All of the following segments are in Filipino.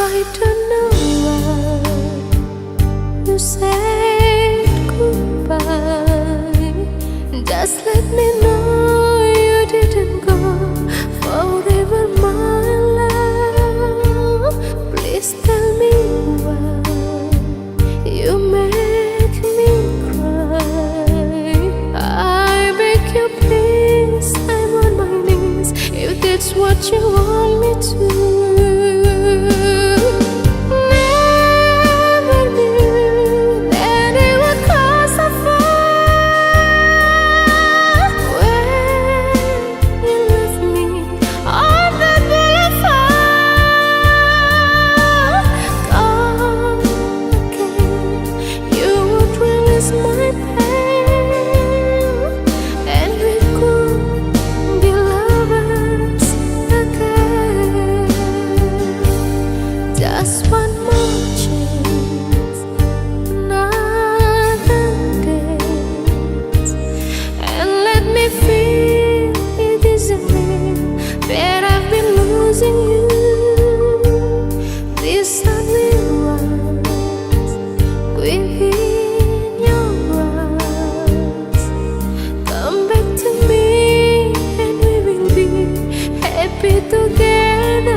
I don't know why you said goodbye. Just let me know you didn't go forever, my love. Please tell me why you make me cry. I beg you, please, I'm on my knees, if that's what you want me to. Just one more chance, another dance, and let me feel it isn't me that I've been losing you. These sunny ones within your eyes, come back to me and we will be happy together.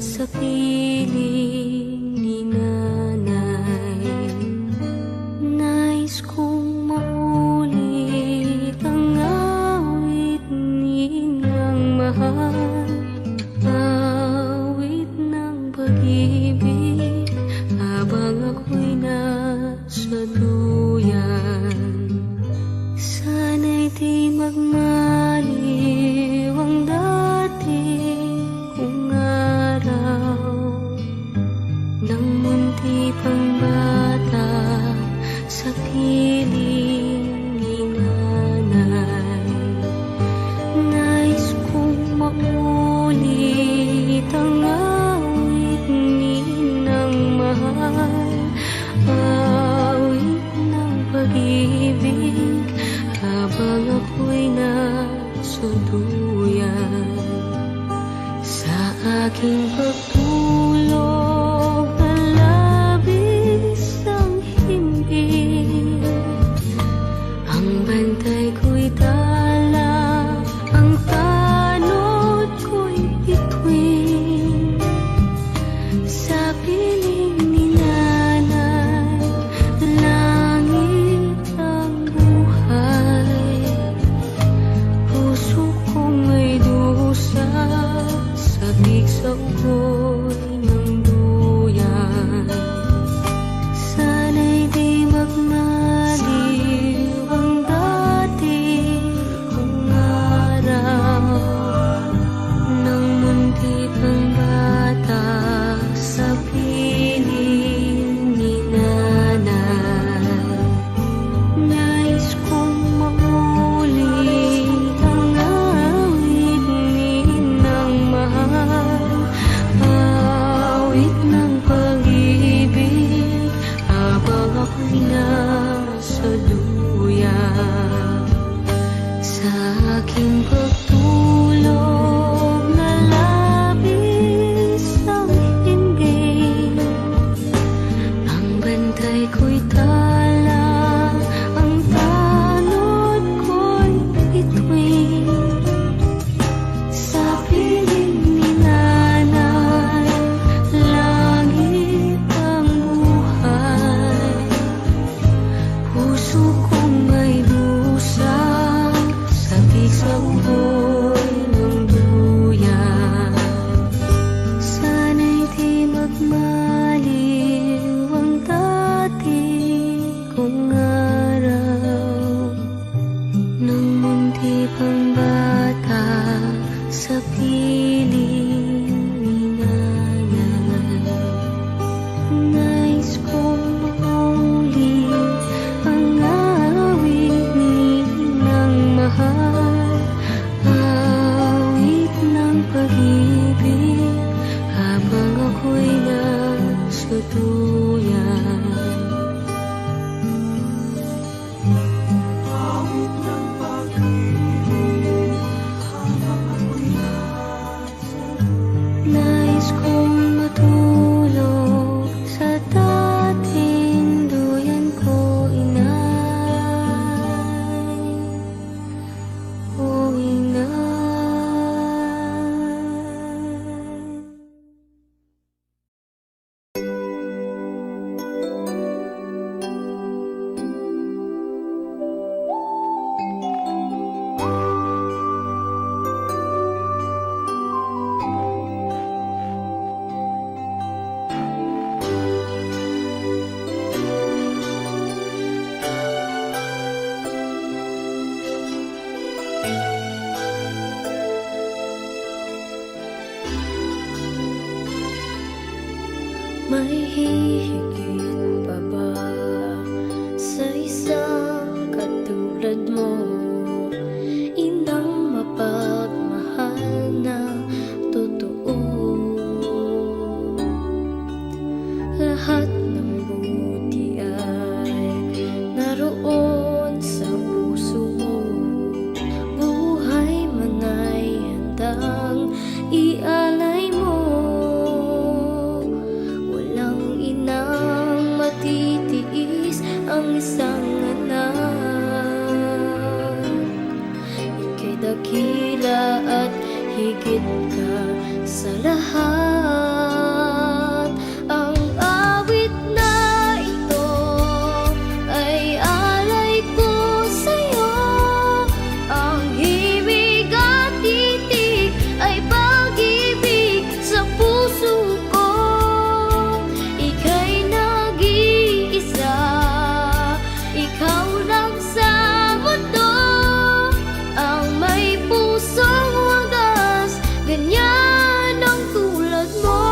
Sa piling ni nanay, nais kong maulit ang awit nilang mahal, awit ng pag-ibig habang ako'y nasa duyan. Sana'y di magmali sa duyan. Sa aking pagtulog na labis ang himbing, ang bantay ko'y tala, ang tanod ko'y bituin. Sa piling ni nanay, langit ang buhay. Puso kong may dusa, sabik sa ugoy ng duyan. Sana'y di magmaliw ang dati kong araw, nang munti pang bata sa piling ni nanay. Nais kong maulit ang awit ni Inang mahal, awit ng pag-ibig, habang ako'y nasa duyan. Sa aking pagtulog na labis ang himbing, ang bantay ko'y tala, ang tanod ko'y bituin. Sa piling ni nanay, langit ang buhay. Puso kong may dusa, sabik sa ugoy ng duyan. Sana'y di magmaliw ang dati kong araw, nang munti pang bata sa piling ni nanay. Nais kong maulit ang awit ni Inang mahal, awit ng pag-ibig, habang ako'y nasa duyan. Nais kong matulog sa dating duyan ko, inay. O inay. May hihigit pa ba sa isang katulad mo, inang mapagmahal na totoo? Lahat ng buti ay naroon sa puso mo, buhay man ay handang ialay mo. Walang inang matitiis ang isang anak. Ika'y dakila at higit ka sa lahat. Ang awit na ito ay alay ko sa'yo. Ang himig at titig ay pag-ibig sa puso ko. Ika'y nag-iisa, ikaw lang sa mundo, ang may pusong wagas, ganyan ang tulad mo.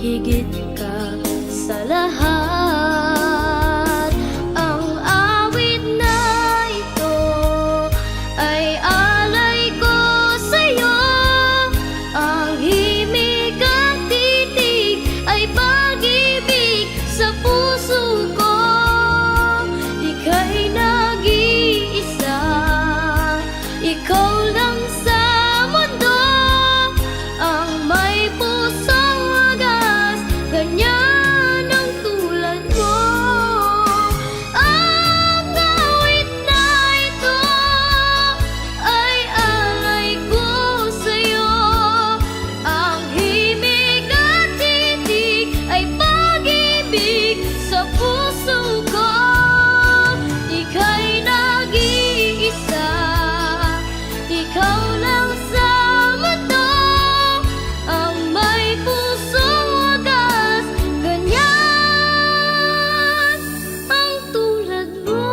higit ka sa lahat. Ang awit na ito ay alay ko sa'yo. Ang himig at titig ay pag-ibig sa puso ko. Ika'y nag-iisa, ikaw lang sa mundo, ang may pusong wagas, ganyan ang tulad mo. Ang awit na ito ay alay ko sa'yo. Ang himig at titig ay pag-ibig sa puso ko. Ika'y nag-iisa, ikaw lang sa mundo, ang may pusong wagas, ganyan ang tulad mo.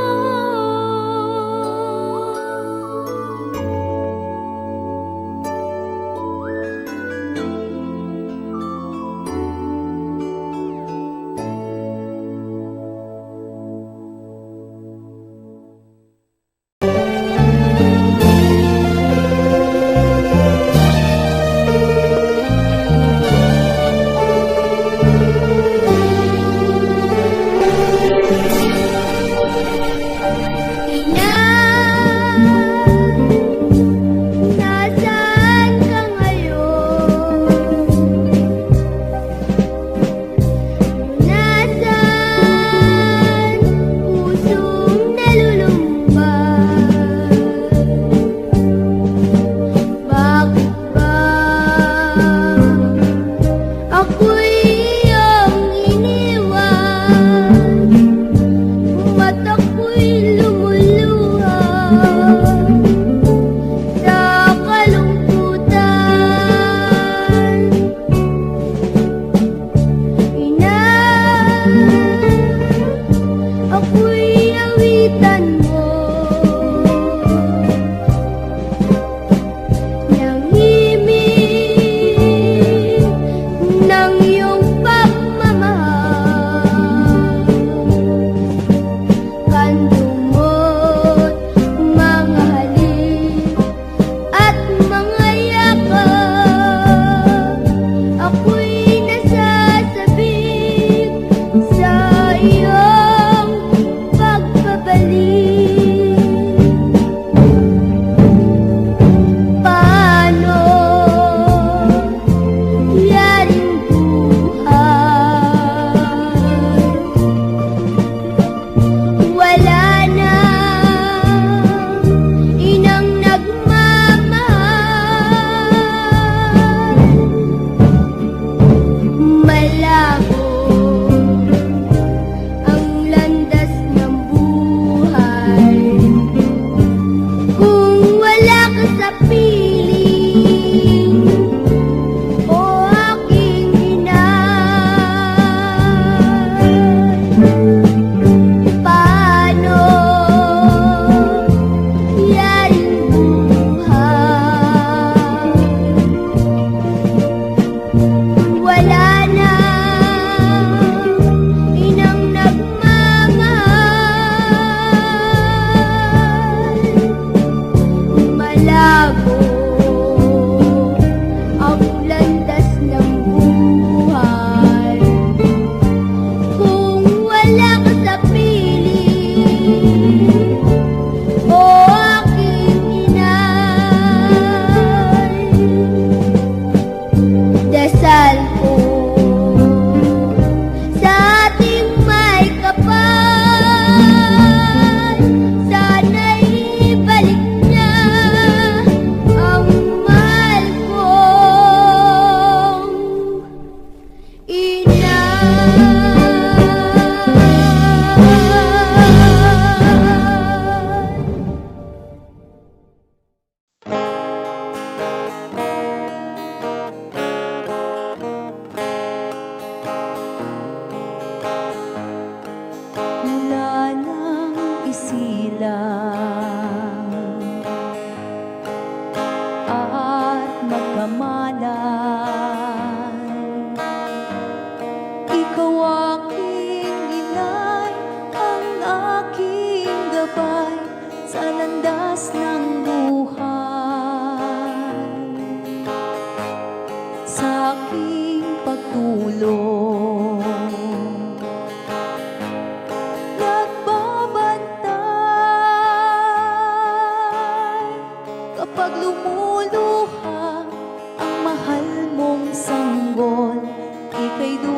Ina, nasaan ka ngayon? Nasaan pusong nalulumbay? Bakit ba ako'y iyong iniwan? Mata ko'y lumuluha sa kalungkutan. Ina, ako'y awitan mo, nangimig ng iyong pagmamahal. Kandungot, mga halik at mga yakap, ako'y nasasabik sa iyong pagbabalik. Paano yaring buhay? Wala na inang nagmamahal. Malabo ang landas ng buhay kung wala ka sa piling, o aking inay. Paano yaring buhay? Wala na inang nagmamahal. Malabo ang landas ng buhay kung wala ka sa piling, o aking inay. Dasal ko sa ating may kapal, sana'y ibalik niya ang mahal kong inay. Wala nang isilang at magkamalan,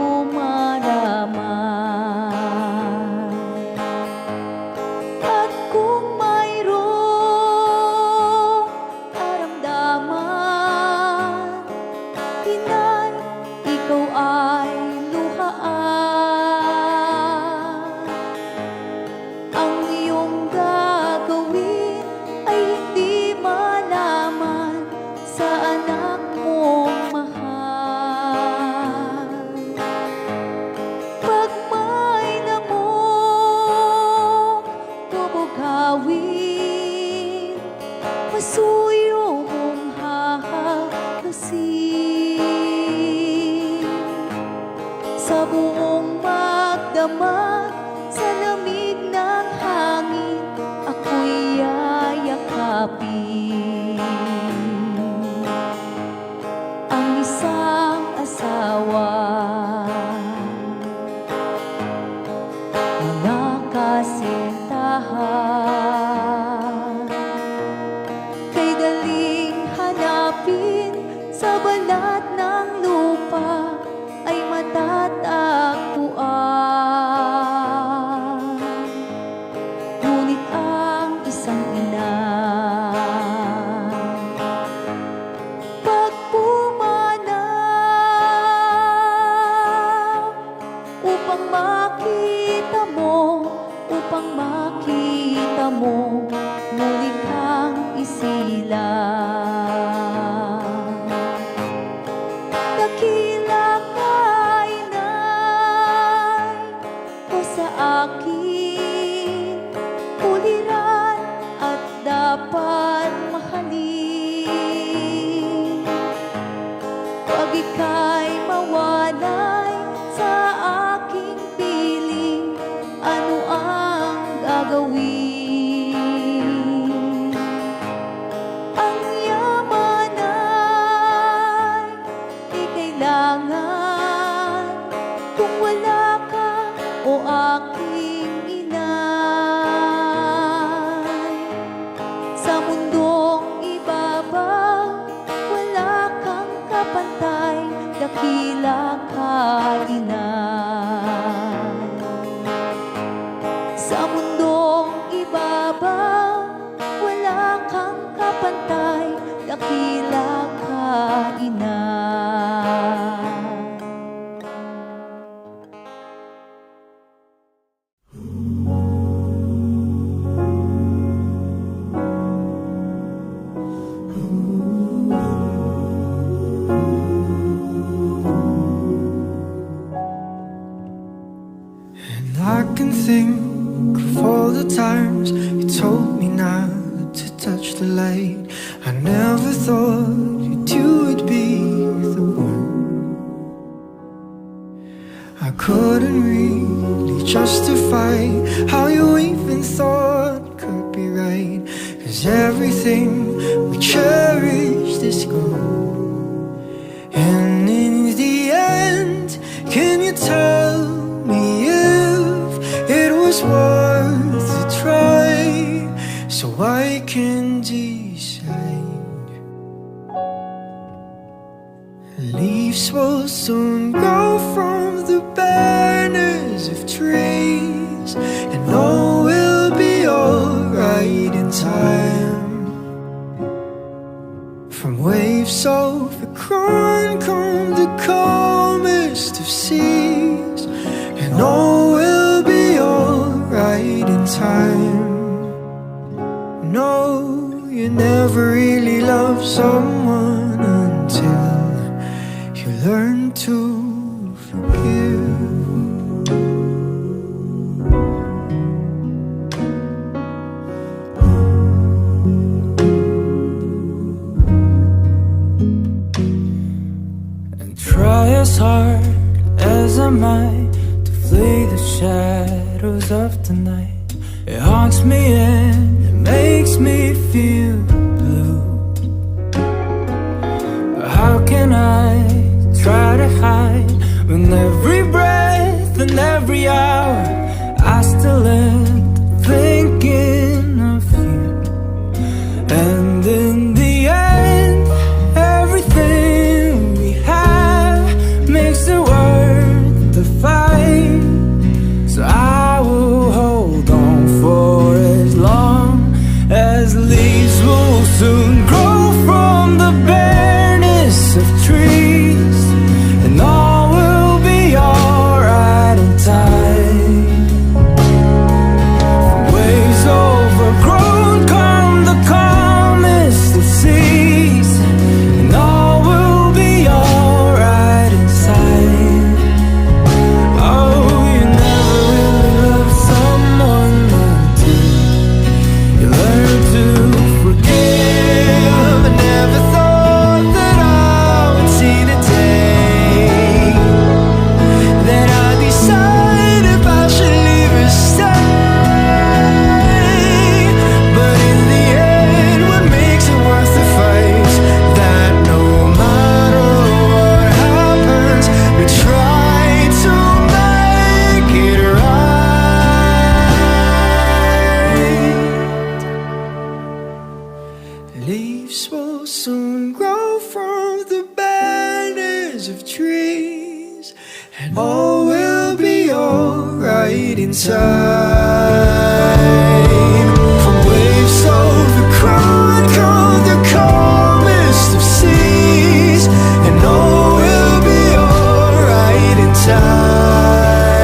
dumaraman. At kung mayroong karamdaman, inay, ikaw ay luhaan. Ang iyong gagawin ay hindi malaman sa anak mong mahal. Pag may namong bubugawin, masuyo mong hahakasin. Sa buong magdamag, sa lamig ng hangin, ako'y yayakapin. Ang isang asawa, mga kasintahan, kay daling hanapin sa balat ng lupa ay matatagpuan. Ngunit ang isang ina, pag pumanaw upang makita mo, muli kang isilang. Dakila ka, inay, ko sa akin, uliran at dapat mahalin. Pag ika'y mawalay sa aking piling, ano ang gagawin? Ang yaman ay di kailangan kung wala ka, o aking inay. Sa mundong ibabaw, wala kang kapantay, dakila ka, inay. Sa mundong ibabaw, wala kang kapantay, dakila ka, inay. And I can think of all the times you told me not to touch the light. I never thought you would be the one. I couldn't really justify how you even thought could be right, 'cause everything we cherished is gone. And in the end, can you tell me if it was worth a try, so I can decide? Leaves will soon grow from the banners of trees, and all will be alright in time. From waves overgrown come the calmest of seas, and all will be alright in time. No, you never really loved someone until you learn to forgive. And try as hard as I might to flee the shadows of the night. It haunts me and it makes me feel blue. But how can I try to hide when every breath and every hour I still end up thinking of you? And in the end, everything we have makes it worth right in time. From waves of the crown come the calmest of seas, and all will be alright in time.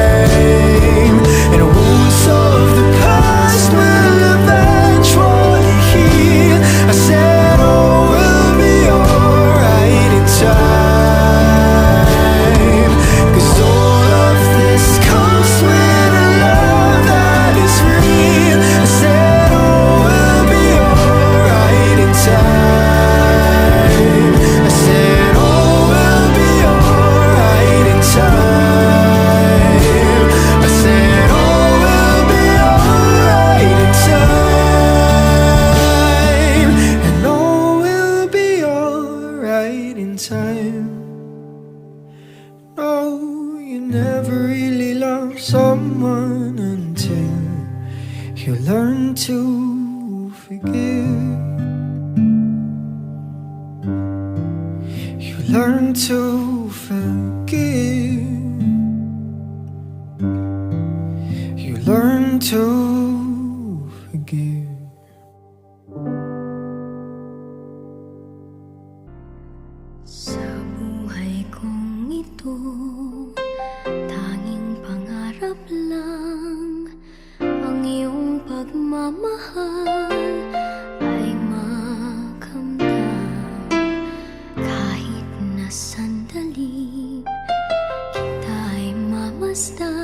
And wounds of the past will eventually heal. I said all will be alright in time. 'Cause all of this comes with a love that is real. I said all will be alright in time. I said all will be alright in time. I said all will be alright in time. And all will be alright in time. No, you never really love someone until you learn to forgive. You learn to forgive. You learn to forgive. Sa buhay kong ito, tanging pangarap lang ang iyong pagmamahal ay makamdam. Kahit na sandali, kita ay mamasdan.